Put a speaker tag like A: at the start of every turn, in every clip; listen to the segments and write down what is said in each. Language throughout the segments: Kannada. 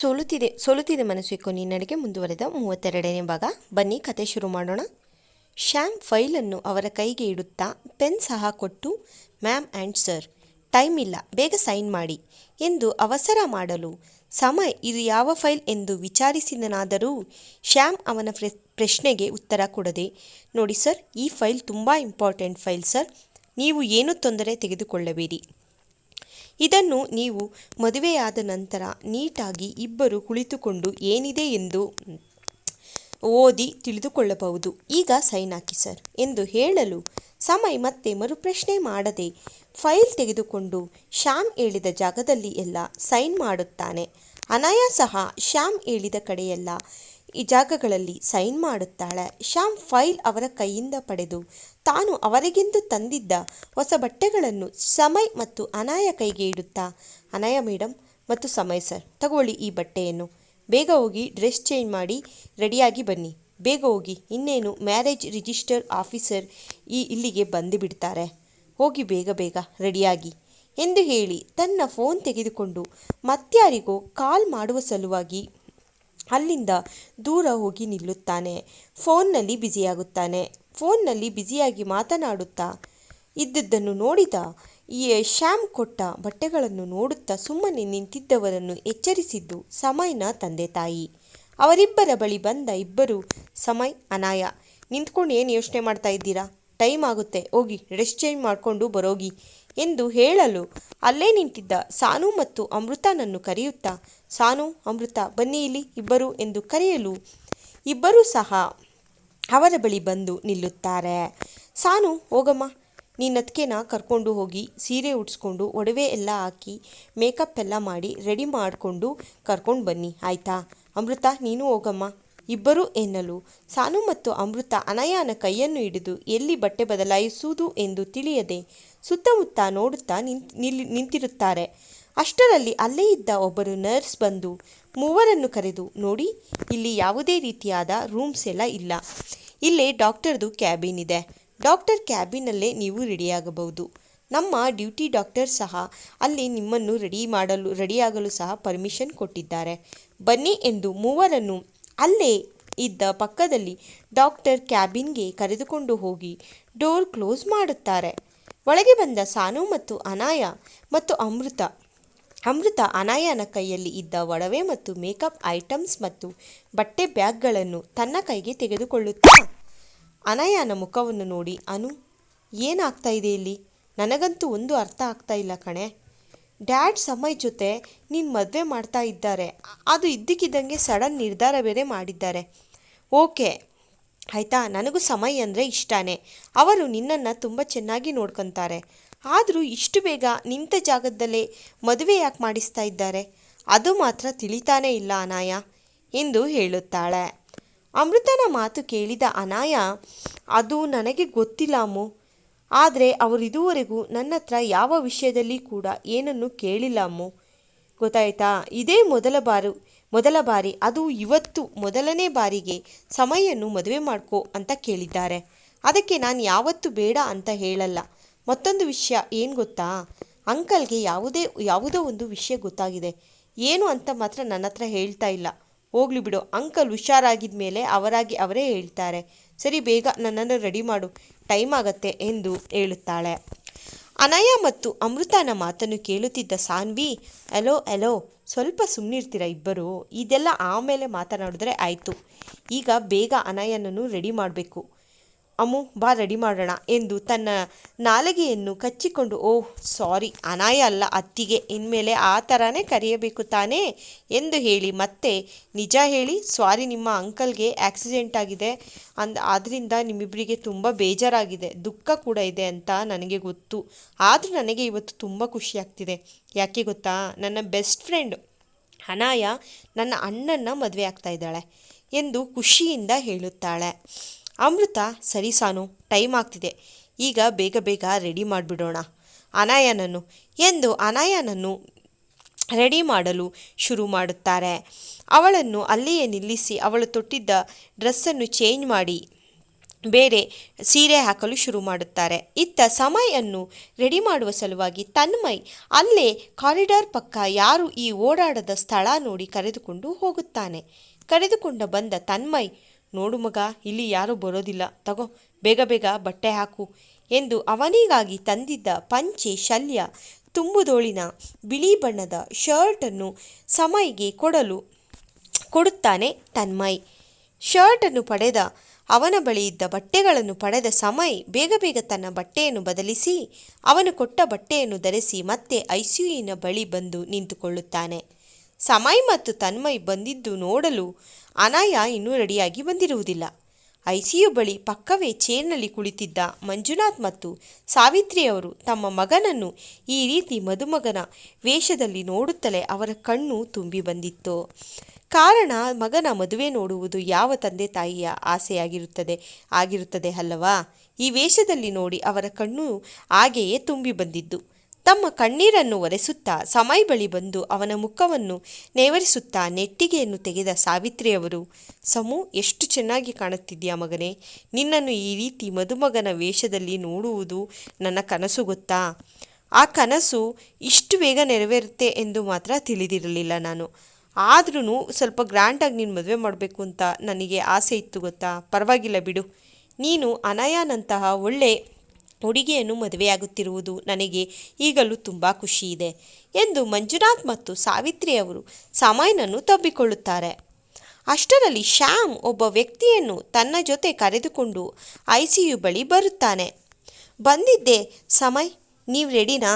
A: ಸೋಲುತ್ತಿದೆ ಮನಸ್ಸು ನಿನ್ನಡೆಗೆ ಮುಂದುವರೆದ 32ನೇ ಭಾಗ. ಬನ್ನಿ ಕತೆ ಶುರು ಮಾಡೋಣ. ಶ್ಯಾಮ್ ಫೈಲನ್ನು ಅವರ ಕೈಗೆ ಇಡುತ್ತಾ ಪೆನ್ ಸಹ ಕೊಟ್ಟು, ಮ್ಯಾಮ್ ಆ್ಯಂಡ್ ಸರ್, ಟೈಮ್ ಇಲ್ಲ, ಬೇಗ ಸೈನ್ ಮಾಡಿ ಎಂದು ಅವಸರ ಮಾಡಲು ಸಮಯ್ ಇದು ಯಾವ ಫೈಲ್ ಎಂದು ವಿಚಾರಿಸಿದನಾದರೂ ಶ್ಯಾಮ್ ಅವನ ಪ್ರಶ್ನೆಗೆ ಉತ್ತರ ಕೊಡದೆ, ನೋಡಿ ಸರ್, ಈ ಫೈಲ್ ತುಂಬ ಇಂಪಾರ್ಟೆಂಟ್ ಫೈಲ್ ಸರ್, ನೀವು ಏನೂ ತೊಂದರೆ ತೆಗೆದುಕೊಳ್ಳಬೇಡಿ. ಇದನ್ನು ನೀವು ಮದುವೆಯಾದ ನಂತರ ನೀಟಾಗಿ ಇಬ್ಬರು ಕುಳಿತುಕೊಂಡು ಏನಿದೆ ಎಂದು ಓದಿ ತಿಳಿದುಕೊಳ್ಳಬಹುದು. ಈಗ ಸೈನ್ ಹಾಕಿ ಸರ್ ಎಂದು ಹೇಳಲು ಸಮಯ್ ಮತ್ತೆ ಮರುಪ್ರಶ್ನೆ ಮಾಡದೆ ಫೈಲ್ ತೆಗೆದುಕೊಂಡು ಶ್ಯಾಮ್ ಹೇಳಿದ ಜಾಗದಲ್ಲಿ ಎಲ್ಲ ಸೈನ್ ಮಾಡುತ್ತಾನೆ. ಅನಾಯ ಸಹ ಶ್ಯಾಮ್ ಹೇಳಿದ ಕಡೆಯೆಲ್ಲ ಈ ಜಾಗಗಳಲ್ಲಿ ಸೈನ್ ಮಾಡುತ್ತಾಳೆ. ಶ್ಯಾಮ್ ಫೈಲ್ ಅವರ ಕೈಯಿಂದ ಪಡೆದು ತಾನು ಅವರಿಗೆಂದು ತಂದಿದ್ದ ಹೊಸ ಬಟ್ಟೆಗಳನ್ನು ಸಮಯ್ ಮತ್ತು ಅನಾಯ ಕೈಗೆ ಇಡುತ್ತಾ, ಅನಾಯ ಮೇಡಮ್ ಮತ್ತು ಸಮಯ್ ಸರ್, ತಗೊಳ್ಳಿ ಈ ಬಟ್ಟೆಯನ್ನು, ಬೇಗ ಹೋಗಿ ಡ್ರೆಸ್ ಚೇಂಜ್ ಮಾಡಿ ರೆಡಿಯಾಗಿ ಬನ್ನಿ, ಬೇಗ ಹೋಗಿ, ಇನ್ನೇನು ಮ್ಯಾರೇಜ್ ರಿಜಿಸ್ಟರ್ ಆಫೀಸರ್ ಇಲ್ಲಿಗೆ ಬಂದು ಬಿಡ್ತಾರೆ, ಹೋಗಿ ಬೇಗ ಬೇಗ ರೆಡಿಯಾಗಿ ಎಂದು ಹೇಳಿ ತನ್ನ ಫೋನ್ ತೆಗೆದುಕೊಂಡು ಮತ್ಯಾರಿಗೋ ಕಾಲ್ ಮಾಡುವ ಸಲುವಾಗಿ ಅಲ್ಲಿಂದ ದೂರ ಹೋಗಿ ನಿಲ್ಲುತ್ತಾನೆ. ಫೋನ್ನಲ್ಲಿ ಬ್ಯುಸಿಯಾಗಿ ಮಾತನಾಡುತ್ತಾ ಇದ್ದುದನ್ನು ನೋಡಿದ ಈ ಶ್ಯಾಮ್ ಕೊಟ್ಟ ಬಟ್ಟೆಗಳನ್ನು ನೋಡುತ್ತಾ ಸುಮ್ಮನೆ ನಿಂತಿದ್ದವರನ್ನು ಎಚ್ಚರಿಸಿದ್ದು ಸಮಯ್ನ ತಂದೆ ತಾಯಿ. ಅವರಿಬ್ಬರ ಬಳಿ ಬಂದ ಇಬ್ಬರು, ಸಮಯ್, ಅನಾಯ, ನಿಂತ್ಕೊಂಡು ಏನು ಯೋಚನೆ ಮಾಡ್ತಾ ಇದ್ದೀರಾ, ಟೈಮ್ ಆಗುತ್ತೆ, ಹೋಗಿ ಡ್ರೆಸ್ ಚೇಂಜ್ ಮಾಡಿಕೊಂಡು ಬರೋಗಿ ಎಂದು ಹೇಳಲು ಅಲ್ಲೇ ನಿಂತಿದ್ದ ಸಾನು ಮತ್ತು ಅಮೃತನನ್ನು ಕರೆಯುತ್ತಾ, ಸಾನು, ಅಮೃತ, ಬನ್ನಿ ಇಲ್ಲಿ ಇಬ್ಬರು ಎಂದು ಕರೆಯಲು ಇಬ್ಬರೂ ಸಹ ಅವರ ಬಳಿ ಬಂದು ನಿಲ್ಲುತ್ತಾರೆ. ಸಾನು, ಹೋಗಮ್ಮ, ನೀನತ್ಕೆನ ಕರ್ಕೊಂಡು ಹೋಗಿ ಸೀರೆ ಉಡಿಸ್ಕೊಂಡು ಒಡವೆ ಎಲ್ಲ ಹಾಕಿ ಮೇಕಪ್ ಎಲ್ಲ ಮಾಡಿ ರೆಡಿ ಮಾಡಿಕೊಂಡು ಕರ್ಕೊಂಡು ಬನ್ನಿ, ಆಯಿತಾ. ಅಮೃತ, ನೀನು ಹೋಗಮ್ಮ ಇಬ್ಬರು ಎನ್ನಲು ಸಾನು ಮತ್ತು ಅಮೃತ ಅನಯಾನ ಕೈಯನ್ನು ಹಿಡಿದು ಎಲ್ಲಿ ಬಟ್ಟೆ ಬದಲಾಯಿಸುವುದು ಎಂದು ತಿಳಿಯದೆ ಸುತ್ತಮುತ್ತ ನೋಡುತ್ತಾ ನಿಂತಿರುತ್ತಾರೆ. ಅಷ್ಟರಲ್ಲಿ ಅಲ್ಲೇ ಇದ್ದ ಒಬ್ಬರು ನರ್ಸ್ ಬಂದು ಮೂವರನ್ನು ಕರೆದು, ನೋಡಿ, ಇಲ್ಲಿ ಯಾವುದೇ ರೀತಿಯಾದ ರೂಮ್ಸ್ ಎಲ್ಲ ಇಲ್ಲ, ಇಲ್ಲೇ ಡಾಕ್ಟರ್ದು ಕ್ಯಾಬಿನ್ ಇದೆ, ಡಾಕ್ಟರ್ ಕ್ಯಾಬಿನಲ್ಲೇ ನೀವು ರೆಡಿಯಾಗಬಹುದು, ನಮ್ಮ ಡ್ಯೂಟಿ ಡಾಕ್ಟರ್ ಸಹ ಅಲ್ಲಿ ನಿಮ್ಮನ್ನು ರೆಡಿಯಾಗಲು ಸಹ ಪರ್ಮಿಷನ್ ಕೊಟ್ಟಿದ್ದಾರೆ, ಬನ್ನಿ ಎಂದು ಮೂವರನ್ನು ಅಲ್ಲೇ ಇದ್ದ ಪಕ್ಕದಲ್ಲಿ ಡಾಕ್ಟರ್ ಕ್ಯಾಬಿನ್ಗೆ ಕರೆದುಕೊಂಡು ಹೋಗಿ ಡೋರ್ ಕ್ಲೋಸ್ ಮಾಡುತ್ತಾರೆ. ಒಳಗೆ ಬಂದ ಸಾನು ಮತ್ತು ಅನಾಯ ಮತ್ತು ಅಮೃತ ಅನಾಯನ ಕೈಯಲ್ಲಿ ಇದ್ದ ಒಡವೆ ಮತ್ತು ಮೇಕಪ್ ಐಟಮ್ಸ್ ಮತ್ತು ಬಟ್ಟೆ ಬ್ಯಾಗ್ಗಳನ್ನು ತನ್ನ ಕೈಗೆ ತೆಗೆದುಕೊಳ್ಳುತ್ತಾ ಅನಾಯನ ಮುಖವನ್ನು ನೋಡಿ, ಅನು, ಏನಾಗ್ತಾ ಇದೆ ಇಲ್ಲಿ, ನನಗಂತೂ ಒಂದು ಅರ್ಥ ಆಗ್ತಾ ಇಲ್ಲ ಕಣೆ, ಡ್ಯಾಡ್ ಸಮಯ್ ಜೊತೆ ನೀನು ಮದುವೆ ಮಾಡ್ತಾ ಇದ್ದಾರೆ, ಅದು ಇದ್ದಕ್ಕಿದ್ದಂಗೆ ಸಡನ್ ನಿರ್ಧಾರ ಬೇರೆ ಮಾಡಿದ್ದಾರೆ, ಓಕೆ ಆಯಿತಾ, ನನಗೂ ಸಮಯ್ ಅಂದರೆ ಇಷ್ಟನೇ, ಅವರು ನಿನ್ನನ್ನು ತುಂಬ ಚೆನ್ನಾಗಿ ನೋಡ್ಕೊತಾರೆ, ಆದರೂ ಇಷ್ಟು ಬೇಗ ನಿಂತ ಜಾಗದಲ್ಲೇ ಮದುವೆ ಯಾಕೆ ಮಾಡಿಸ್ತಾ ಇದ್ದಾರೆ, ಅದು ಮಾತ್ರ ತಿಳಿತಾನೇ ಇಲ್ಲ ಅನಾಯ ಎಂದು ಹೇಳುತ್ತಾಳೆ. ಅಮೃತನ ಮಾತು ಕೇಳಿದ ಅನಾಯ, ಅದು ನನಗೆ ಗೊತ್ತಿಲ್ಲ ಅಮ್ಮು, ಆದರೆ ಅವರು ಇದುವರೆಗೂ ನನ್ನ ಹತ್ರ ಯಾವ ವಿಷಯದಲ್ಲಿ ಕೂಡ ಏನನ್ನು ಕೇಳಿಲ್ಲ ಅಮ್ಮು, ಗೊತ್ತಾಯ್ತಾ, ಇದೇ ಮೊದಲ ಬಾರಿ, ಅದು ಇವತ್ತು ಮೊದಲನೇ ಬಾರಿಗೆ ಸಮಯನ್ನು ಮದುವೆ ಮಾಡ್ಕೋ ಅಂತ ಕೇಳಿದ್ದಾರೆ, ಅದಕ್ಕೆ ನಾನು ಯಾವತ್ತೂ ಬೇಡ ಅಂತ ಹೇಳಲ್ಲ. ಮತ್ತೊಂದು ವಿಷಯ ಏನು ಗೊತ್ತಾ, ಅಂಕಲ್ಗೆ ಯಾವುದೋ ಒಂದು ವಿಷಯ ಗೊತ್ತಾಗಿದೆ, ಏನು ಅಂತ ಮಾತ್ರ ನನ್ನ ಹತ್ರ ಹೇಳ್ತಾ ಇಲ್ಲ, ಹೋಗ್ಲಿ ಬಿಡು, ಅಂಕಲ್ ಹುಷಾರಾಗಿದ್ದ ಮೇಲೆ ಅವರೇ ಹೇಳ್ತಾರೆ, ಸರಿ, ಬೇಗ ನನ್ನನ್ನು ರೆಡಿ ಮಾಡು, ಟೈಮ್ ಆಗತ್ತೆ ಎಂದು ಹೇಳುತ್ತಾಳೆ. ಅನಯ ಮತ್ತು ಅಮೃತನ ಮಾತನ್ನು ಕೇಳುತ್ತಿದ್ದ ಸಾನ್ವಿ, ಎಲೋ, ಸ್ವಲ್ಪ ಸುಮ್ಮನಿರ್ತೀರ ಇಬ್ಬರು, ಇದೆಲ್ಲ ಆಮೇಲೆ ಮಾತನಾಡಿದ್ರೆ ಆಯಿತು, ಈಗ ಬೇಗ ಅನಯನನ್ನು ರೆಡಿ ಮಾಡಬೇಕು, ಅಮ್ಮು ಬಾ ರೆಡಿ ಮಾಡೋಣ ಎಂದು ತನ್ನ ನಾಲಿಗೆಯನ್ನು ಕಚ್ಚಿಕೊಂಡು, ಓಹ್ ಸಾರಿ, ಅನಾಯ ಅಲ್ಲ ಅತ್ತಿಗೆ, ಇನ್ಮೇಲೆ ಆ ಥರನೇ ಕರೆಯಬೇಕು ತಾನೇ ಎಂದು ಹೇಳಿ ಮತ್ತೆ, ನಿಜ ಹೇಳಿ, ಸಾರಿ, ನಿಮ್ಮ ಅಂಕಲ್ಗೆ ಆಕ್ಸಿಡೆಂಟ್ ಆಗಿದೆ, ಆದ್ದರಿಂದ ನಿಮ್ಮಿಬ್ಬರಿಗೆ ತುಂಬ ಬೇಜಾರಾಗಿದೆ, ದುಃಖ ಕೂಡ ಇದೆ ಅಂತ ನನಗೆ ಗೊತ್ತು, ಆದರೂ ನನಗೆ ಇವತ್ತು ತುಂಬ ಖುಷಿ ಆಗ್ತಿದೆ, ಯಾಕೆ ಗೊತ್ತಾ, ನನ್ನ ಬೆಸ್ಟ್ ಫ್ರೆಂಡ್ ಅನಾಯ ನನ್ನ ಅಣ್ಣನ ಮದುವೆ ಆಗ್ತಾ ಇದ್ದಾಳೆ ಎಂದು ಖುಷಿಯಿಂದ ಹೇಳುತ್ತಾಳೆ. ಅಮೃತ, ಸರಿ ಸಾನು, ಟೈಮ್ ಆಗ್ತಿದೆ, ಈಗ ಬೇಗ ರೆಡಿ ಮಾಡಿಬಿಡೋಣ ಅನಾಯನನ್ನು ಎಂದು ಅನಾಯನನ್ನು ರೆಡಿ ಮಾಡಲು ಶುರು ಮಾಡುತ್ತಾರೆ. ಅವಳನ್ನು ಅಲ್ಲಿಯೇ ನಿಲ್ಲಿಸಿ ಅವಳು ತೊಟ್ಟಿದ್ದ ಡ್ರೆಸ್ಸನ್ನು ಚೇಂಜ್ ಮಾಡಿ ಬೇರೆ ಸೀರೆ ಹಾಕಲು ಶುರು ಮಾಡುತ್ತಾರೆ. ಇತ್ತ ಸಮಯನ್ನು ರೆಡಿ ಮಾಡುವ ಸಲುವಾಗಿ ತನ್ಮಯ್ ಅಲ್ಲೇ ಕಾರಿಡಾರ್ ಪಕ್ಕ ಯಾರು ಈ ಓಡಾಡದ ಸ್ಥಳ ನೋಡಿ ಕರೆದುಕೊಂಡು ಹೋಗುತ್ತಾನೆ. ಕರೆದುಕೊಂಡು ಬಂದ ತನ್ಮಯ್, ನೋಡು ಮಗ, ಇಲ್ಲಿ ಯಾರೂ ಬರೋದಿಲ್ಲ, ತಗೋ, ಬೇಗ ಬೇಗ ಬಟ್ಟೆ ಹಾಕು ಎಂದು ಅವನಿಗಾಗಿ ತಂದಿದ್ದ ಪಂಚೆ, ಶಲ್ಯ, ತುಂಬುದೋಳಿನ ಬಿಳಿ ಬಣ್ಣದ ಶರ್ಟನ್ನು ಸಮಯ್ಗೆ ಕೊಡುತ್ತಾನೆ ತನ್ಮಯ್. ಶರ್ಟನ್ನು ಪಡೆದ ಅವನ ಬಳಿ ಇದ್ದ ಬಟ್ಟೆಗಳನ್ನು ಪಡೆದ ಸಮಯ್ ಬೇಗ ಬೇಗ ತನ್ನ ಬಟ್ಟೆಯನ್ನು ಬದಲಿಸಿ ಅವನು ಕೊಟ್ಟ ಬಟ್ಟೆಯನ್ನು ಧರಿಸಿ ಮತ್ತೆ ಐಸಿಯುವಿನ ಬಳಿ ಬಂದು ನಿಂತುಕೊಳ್ಳುತ್ತಾನೆ. ಸಮಯ್ ಮತ್ತು ತನ್ಮಯ್ ಬಂದಿದ್ದು ನೋಡಲು ಅನಾಯ ಇನ್ನೂ ರೆಡಿಯಾಗಿ ಬಂದಿರುವುದಿಲ್ಲ. ಐಸಿಯು ಬಳಿ ಪಕ್ಕವೇ ಚೇರ್ನಲ್ಲಿ ಕುಳಿತಿದ್ದ ಮಂಜುನಾಥ್ ಮತ್ತು ಸಾವಿತ್ರಿಯವರು ತಮ್ಮ ಮಗನನ್ನು ಈ ರೀತಿ ಮದುಮಗನ ವೇಷದಲ್ಲಿ ನೋಡುತ್ತಲೇ ಅವರ ಕಣ್ಣು ತುಂಬಿ ಬಂದಿತ್ತು. ಕಾರಣ, ಮಗನ ಮದುವೆ ನೋಡುವುದು ಯಾವ ತಂದೆ ತಾಯಿಯ ಆಗಿರುತ್ತದೆ ಅಲ್ಲವಾ? ಈ ವೇಷದಲ್ಲಿ ನೋಡಿ ಅವರ ಕಣ್ಣು ಹಾಗೆಯೇ ತುಂಬಿ ಬಂದಿದ್ದು. ತಮ್ಮ ಕಣ್ಣೀರನ್ನು ಒರೆಸುತ್ತಾ ಸಮಯ್ ಬಳಿ ಬಂದು ಅವನ ಮುಖವನ್ನು ನೇವರಿಸುತ್ತಾ ನೆಟ್ಟಿಗೆಯನ್ನು ತೆಗೆದ ಸಾವಿತ್ರಿಯವರು, ಸಮು, ಎಷ್ಟು ಚೆನ್ನಾಗಿ ಕಾಣುತ್ತಿದ್ದೀಯಾ ಮಗನೇ. ನಿನ್ನನ್ನು ಈ ರೀತಿ ಮದುಮಗನ ವೇಷದಲ್ಲಿ ನೋಡುವುದು ನನ್ನ ಕನಸು, ಗೊತ್ತಾ? ಆ ಕನಸು ಇಷ್ಟು ಬೇಗ ನೆರವೇರುತ್ತೆ ಎಂದು ಮಾತ್ರ ತಿಳಿದಿರಲಿಲ್ಲ ನಾನು. ಆದ್ರೂ ಸ್ವಲ್ಪ ಗ್ರ್ಯಾಂಡಾಗಿ ನೀನು ಮದುವೆ ಮಾಡಬೇಕು ಅಂತ ನನಗೆ ಆಸೆ ಇತ್ತು, ಗೊತ್ತಾ? ಪರವಾಗಿಲ್ಲ ಬಿಡು, ನೀನು ಅನಯಾನಂತಹ ಒಳ್ಳೆ ಹುಡುಗಿಯನ್ನು ಮದುವೆಯಾಗುತ್ತಿರುವುದು ನನಗೆ ಈಗಲೂ ತುಂಬ ಖುಷಿಯಿದೆ ಎಂದು ಮಂಜುನಾಥ್ ಮತ್ತು ಸಾವಿತ್ರಿಯವರು ಸಮಯನನ್ನು ತಬ್ಬಿಕೊಳ್ಳುತ್ತಾರೆ. ಅಷ್ಟರಲ್ಲಿ ಶ್ಯಾಮ್ ಒಬ್ಬ ವ್ಯಕ್ತಿಯನ್ನು ತನ್ನ ಜೊತೆ ಕರೆದುಕೊಂಡು ಐಸಿಯು ಬಳಿ ಬರುತ್ತಾನೆ. ಬಂದಿದ್ದೆ ಸಮಯ್, ನೀವು ರೆಡಿನಾ?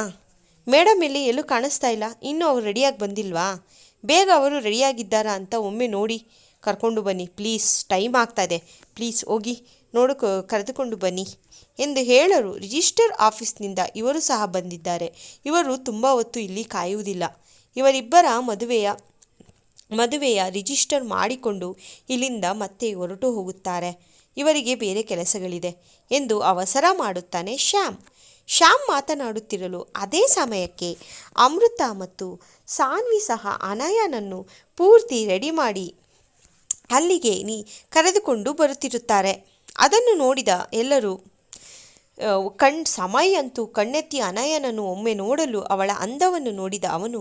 A: ಮೇಡಮ್ ಇಲ್ಲಿ ಎಲ್ಲೂ ಕಾಣಿಸ್ತಾ ಇಲ್ಲ, ಇನ್ನೂ ಅವರು ರಿಡಿಯಾಗಿ ಬಂದಿಲ್ವಾ? ಬೇಗ ಅವರು ರೆಡಿಯಾಗಿದ್ದಾರಾ ಅಂತ ಒಮ್ಮೆ ನೋಡಿ ಕರ್ಕೊಂಡು ಬನ್ನಿ ಪ್ಲೀಸ್, ಟೈಮ್ ಆಗ್ತಾಯಿದೆ, ಪ್ಲೀಸ್ ಹೋಗಿ ಕರೆದುಕೊಂಡು ಬನ್ನಿ ಎಂದು ಹೇಳಲು ರಿಜಿಸ್ಟರ್ ಆಫೀಸ್ನಿಂದ ಇವರು ಸಹ ಬಂದಿದ್ದಾರೆ. ಇವರು ತುಂಬ ಹೊತ್ತು ಇಲ್ಲಿ ಕಾಯುವುದಿಲ್ಲ. ಇವರಿಬ್ಬರ ಮದುವೆಯ ರಿಜಿಸ್ಟರ್ ಮಾಡಿಕೊಂಡು ಇಲ್ಲಿಂದ ಮತ್ತೆ ಹೊರಟು ಹೋಗುತ್ತಾರೆ. ಇವರಿಗೆ ಬೇರೆ ಕೆಲಸಗಳಿದೆ ಎಂದು ಅವಸರ ಮಾಡುತ್ತಾನೆ ಶ್ಯಾಮ್ ಮಾತನಾಡುತ್ತಿರಲು ಅದೇ ಸಮಯಕ್ಕೆ ಅಮೃತ ಮತ್ತು ಸಾನ್ವಿ ಸಹ ಅನಯಾನನ್ನು ಪೂರ್ತಿ ರೆಡಿ ಮಾಡಿ ಅಲ್ಲಿಗೆ ಕರೆದುಕೊಂಡು ಬರುತ್ತಿರುತ್ತಾರೆ. ಅದನ್ನು ನೋಡಿದ ಎಲ್ಲರೂ ಸಮಯ್ ಅಂತೂ ಕಣ್ಣೆತ್ತಿ ಅನಯನನ್ನು ಒಮ್ಮೆ ನೋಡಲು ಅವಳ ಅಂದವನ್ನು ನೋಡಿದ ಅವನು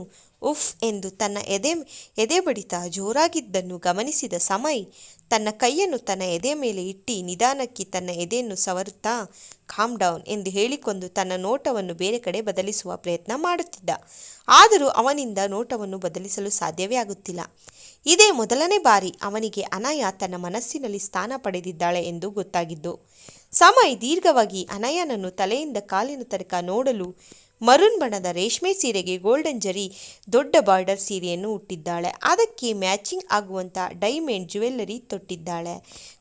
A: ಉಫ್ ಎಂದು ತನ್ನ ಎದೆ ಬಡಿತ ಜೋರಾಗಿದ್ದನ್ನು ಗಮನಿಸಿದ ಸಮಯ್ ತನ್ನ ಕೈಯನ್ನು ತನ್ನ ಎದೆ ಮೇಲೆ ಇಟ್ಟು ನಿಧಾನಕ್ಕೆ ತನ್ನ ಎದೆಯನ್ನು ಸವರುತ್ತಾ ಕಾಮ್ ಡೌನ್ ಎಂದು ಹೇಳಿಕೊಂಡು ತನ್ನ ನೋಟವನ್ನು ಬೇರೆ ಕಡೆ ಬದಲಿಸುವ ಪ್ರಯತ್ನ ಮಾಡುತ್ತಿದ್ದ. ಆದರೂ ಅವನಿಂದ ನೋಟವನ್ನು ಬದಲಿಸಲು ಸಾಧ್ಯವೇ ಆಗುತ್ತಿಲ್ಲ. ಇದೇ ಮೊದಲನೇ ಬಾರಿ ಅವನಿಗೆ ಅನಯ ತನ್ನ ಮನಸ್ಸಿನಲ್ಲಿ ಸ್ಥಾನ ಪಡೆದಿದ್ದಾಳೆ ಎಂದು ಗೊತ್ತಾಗಿದ್ದು. ಸಮಯ್ ದೀರ್ಘವಾಗಿ ಅನಯನನ್ನು ತಲೆಯಿಂದ ಕಾಲಿನ ತನಕ ನೋಡಲು ಮರೂನ್ ಬಣ್ಣದ ರೇಷ್ಮೆ ಸೀರೆಗೆ ಗೋಲ್ಡನ್ ಜರಿ ದೊಡ್ಡ ಬಾರ್ಡರ್ ಸೀರೆಯನ್ನು ಉಟ್ಟಿದ್ದಾಳೆ. ಅದಕ್ಕೆ ಮ್ಯಾಚಿಂಗ್ ಆಗುವಂಥ ಡೈಮಂಡ್ ಜ್ಯುವೆಲ್ಲರಿ ತೊಟ್ಟಿದ್ದಾಳೆ.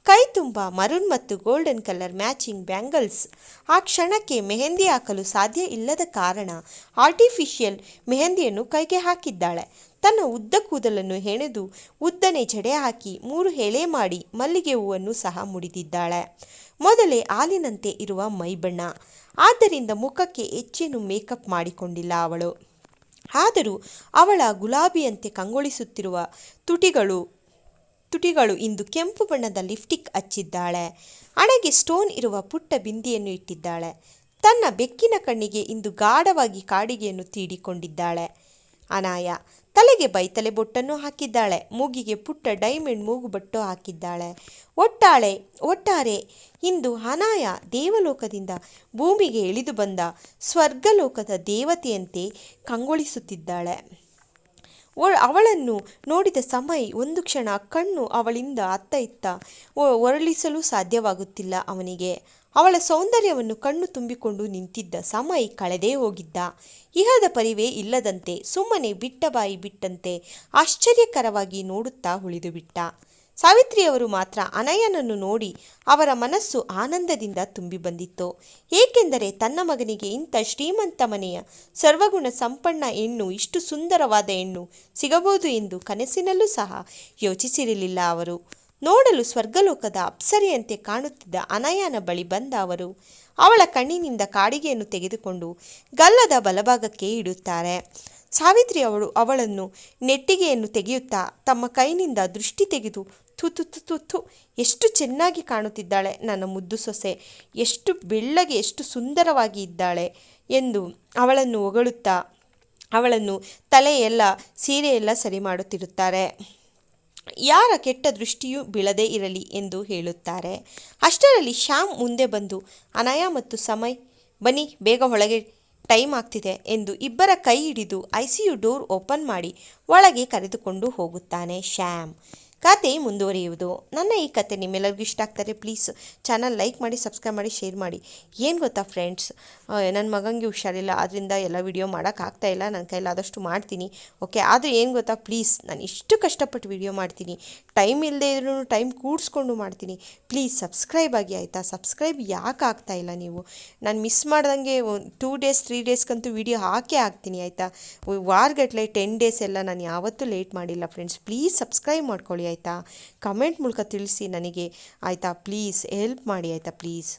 A: ಕೈ ತುಂಬ ಮರೂನ್ ಮತ್ತು ಗೋಲ್ಡನ್ ಕಲರ್ ಮ್ಯಾಚಿಂಗ್ ಬ್ಯಾಂಗಲ್ಸ್. ಆ ಕ್ಷಣಕ್ಕೆ ಮೆಹಂದಿ ಹಾಕಲು ಸಾಧ್ಯ ಇಲ್ಲದ ಕಾರಣ ಆರ್ಟಿಫಿಷಿಯಲ್ ಮೆಹಂದಿಯನ್ನು ಕೈಗೆ ಹಾಕಿದ್ದಾಳೆ. ತನ್ನ ಉದ್ದ ಕೂದಲನ್ನು ಹೆಣೆದು ಉದ್ದನೆ ಜಡೆ ಹಾಕಿ 3 ಎಳೆ ಮಾಡಿ ಮಲ್ಲಿಗೆ ಹೂವನ್ನು ಸಹ ಮುಡಿದಿದ್ದಾಳೆ. ಮೊದಲೇ ಹಾಲಿನಂತೆ ಇರುವ ಮೈಬಣ್ಣ, ಆದ್ದರಿಂದ ಮುಖಕ್ಕೆ ಹೆಚ್ಚೇನು ಮೇಕಪ್ ಮಾಡಿಕೊಂಡಿಲ್ಲ ಅವಳು. ಆದರೂ ಅವಳ ಗುಲಾಬಿಯಂತೆ ಕಂಗೊಳಿಸುತ್ತಿರುವ ತುಟಿಗಳು ಇಂದು ಕೆಂಪು ಬಣ್ಣದ ಲಿಪ್ಸ್ಟಿಕ್ ಹಚ್ಚಿದ್ದಾಳೆ. ಹಣೆಗೆ ಸ್ಟೋನ್ ಇರುವ ಪುಟ್ಟ ಬಿಂದಿಯನ್ನು ಇಟ್ಟಿದ್ದಾಳೆ. ತನ್ನ ಬೆಕ್ಕಿನ ಕಣ್ಣಿಗೆ ಇಂದು ಗಾಢವಾಗಿ ಕಾಡಿಗೆಯನ್ನು ತೀಡಿಕೊಂಡಿದ್ದಾಳೆ. ಅನಾಯ ತಲೆಗೆ ಬೈತಲೆ ಬೊಟ್ಟನ್ನು ಹಾಕಿದ್ದಾಳೆ. ಮೂಗಿಗೆ ಪುಟ್ಟ ಡೈಮಂಡ್ ಮೂಗುಬಟ್ಟು ಹಾಕಿದ್ದಾಳೆ. ಒಟ್ಟಾರೆ ಇಂದು ಅನಾಯ ದೇವಲೋಕದಿಂದ ಭೂಮಿಗೆ ಇಳಿದು ಬಂದ ಸ್ವರ್ಗಲೋಕದ ದೇವತೆಯಂತೆ ಕಂಗೊಳಿಸುತ್ತಿದ್ದಾಳೆ. ಅವಳನ್ನು ನೋಡಿದ ಸಮಯ್ ಒಂದು ಕ್ಷಣ ಕಣ್ಣು ಅವಳಿಂದ ಅತ್ತ ಇತ್ತ ಹೊರಳಿಸಲು ಸಾಧ್ಯವಾಗುತ್ತಿಲ್ಲ ಅವನಿಗೆ. ಅವಳ ಸೌಂದರ್ಯವನ್ನು ಕಣ್ಣು ತುಂಬಿಕೊಂಡು ನಿಂತಿದ್ದ ಸಮಯ್ ಕಳೆದೇ ಹೋಗಿದ್ದ. ಇಹದ ಪರಿವೇ ಇಲ್ಲದಂತೆ ಸುಮ್ಮನೆ ಬಿಟ್ಟ ಬಾಯಿ ಬಿಟ್ಟಂತೆ ಆಶ್ಚರ್ಯಕರವಾಗಿ ನೋಡುತ್ತಾ ಉಳಿದು ಬಿಟ್ಟ. ಸಾವಿತ್ರಿಯವರು ಮಾತ್ರ ಅನಯನನ್ನು ನೋಡಿ ಅವರ ಮನಸ್ಸು ಆನಂದದಿಂದ ತುಂಬಿ ಬಂದಿತ್ತು. ಏಕೆಂದರೆ ತನ್ನ ಮಗನಿಗೆ ಇಂಥ ಶ್ರೀಮಂತ ಮನೆಯ ಸರ್ವಗುಣ ಸಂಪನ್ನ ಹೆಣ್ಣು, ಇಷ್ಟು ಸುಂದರವಾದ ಹೆಣ್ಣು ಸಿಗಬಹುದು ಎಂದು ಕನಸಿನಲ್ಲೂ ಸಹ ಯೋಚಿಸಿರಲಿಲ್ಲ ಅವರು. ನೋಡಲು ಸ್ವರ್ಗಲೋಕದ ಅಪ್ಸರೆಯಂತೆ ಕಾಣುತ್ತಿದ್ದ ಅನಯನ ಬಳಿ ಬಂದ ಅವರು ಅವಳ ಕಣ್ಣಿನಿಂದ ಕಾಡಿಗೆಯನ್ನು ತೆಗೆದುಕೊಂಡು ಗಲ್ಲದ ಬಲಭಾಗಕ್ಕೆ ಇಡುತ್ತಾರೆ. ಸಾವಿತ್ರಿ ಅವಳನ್ನು ನೆಟ್ಟಿಗೆಯನ್ನು ತೆಗೆಯುತ್ತಾ ತಮ್ಮ ಕೈನಿಂದ ದೃಷ್ಟಿ ತೆಗೆದು ಥು ಥು ಥು ಥು ಥು, ಎಷ್ಟು ಚೆನ್ನಾಗಿ ಕಾಣುತ್ತಿದ್ದಾಳೆ ನನ್ನ ಮುದ್ದು ಸೊಸೆ, ಎಷ್ಟು ಬೆಳ್ಳಗೆ ಎಷ್ಟು ಸುಂದರವಾಗಿ ಇದ್ದಾಳೆ ಎಂದು ಅವಳನ್ನು ಹೊಗಳುತ್ತಾ ಅವಳನ್ನು ತಲೆಯೆಲ್ಲ ಸೀರೆಯೆಲ್ಲ ಸರಿ ಮಾಡುತ್ತಿರುತ್ತಾರೆ. ಯಾರ ಕೆಟ್ಟ ದೃಷ್ಟಿಯೂ ಬೀಳದೇ ಇರಲಿ ಎಂದು ಹೇಳುತ್ತಾರೆ. ಅಷ್ಟರಲ್ಲಿ ಶ್ಯಾಮ್ ಮುಂದೆ ಬಂದು ಅನಯ ಮತ್ತು ಸಮಯ್ ಬನ್ನಿ ಬೇಗ ಒಳಗೆ ಟೈಮ್ ಆಗ್ತಿದೆ ಎಂದು ಇಬ್ಬರ ಕೈ ಹಿಡಿದು ICU ಡೋರ್ ಓಪನ್ ಮಾಡಿ ಒಳಗೆ ಕರೆದುಕೊಂಡು ಹೋಗುತ್ತಾನೆ ಶ್ಯಾಮ್. ಕತೆ ಮುಂದುವರಿಯುವುದು. ನನ್ನ ಈ ಕತೆ ನಿಮ್ಮೆಲ್ಲರಿಗೂ ಇಷ್ಟ ಆಗ್ತಾರೆ, ಪ್ಲೀಸ್ ಚಾನಲ್ ಲೈಕ್ ಮಾಡಿ, ಸಬ್ಸ್ಕ್ರೈಬ್ ಮಾಡಿ, ಶೇರ್ ಮಾಡಿ. ಏನು ಗೊತ್ತಾ ಫ್ರೆಂಡ್ಸ್, ನನ್ನ ಮಗನಿಗೆ ಹುಷಾರಿಲ್ಲ, ಅದರಿಂದ ಎಲ್ಲ ವಿಡಿಯೋ ಮಾಡೋಕ್ಕಾಗ್ತಾಯಿಲ್ಲ. ನನ್ನ ಕೈಲಾದಷ್ಟು ಮಾಡ್ತೀನಿ, ಓಕೆ. ಆದರೆ ಏನು ಗೊತ್ತಾ, ಪ್ಲೀಸ್ ನಾನು ಇಷ್ಟು ಕಷ್ಟಪಟ್ಟು ವಿಡಿಯೋ ಮಾಡ್ತೀನಿ, ಟೈಮ್ ಇಲ್ಲದೆ ಇದ್ರೂ ಟೈಮ್ ಕೂಡಿಸ್ಕೊಂಡು ಮಾಡ್ತೀನಿ. ಪ್ಲೀಸ್ ಸಬ್ಸ್ಕ್ರೈಬ್ ಆಗಿ ಆಯಿತಾ. ಸಬ್ಸ್ಕ್ರೈಬ್ ಯಾಕೆ ಆಗ್ತಾಯಿಲ್ಲ ನೀವು? ನಾನು ಮಿಸ್ ಮಾಡ್ದಂಗೆ 2 ಡೇಸ್ 3 ಡೇಸ್ಗಂತೂ ವಿಡಿಯೋ ಹಾಕೇ ಹಾಕ್ತೀನಿ ಆಯಿತಾ. ವಾರಗಟ್ಟಲೆ 10 ಡೇಸ್ ಎಲ್ಲ ನಾನು ಯಾವತ್ತೂ ಲೇಟ್ ಮಾಡಿಲ್ಲ ಫ್ರೆಂಡ್ಸ್. ಪ್ಲೀಸ್ ಸಬ್ಸ್ಕ್ರೈಬ್ ಮಾಡ್ಕೊಳ್ಳಿ ಆಯಿತಾ. ಕಮೆಂಟ್ ಮೂಲಕ ತಿಳಿಸಿ ನನಗೆ ಆಯಿತಾ. ಪ್ಲೀಸ್ ಹೆಲ್ಪ್ ಮಾಡಿ ಆಯಿತಾ ಪ್ಲೀಸ್.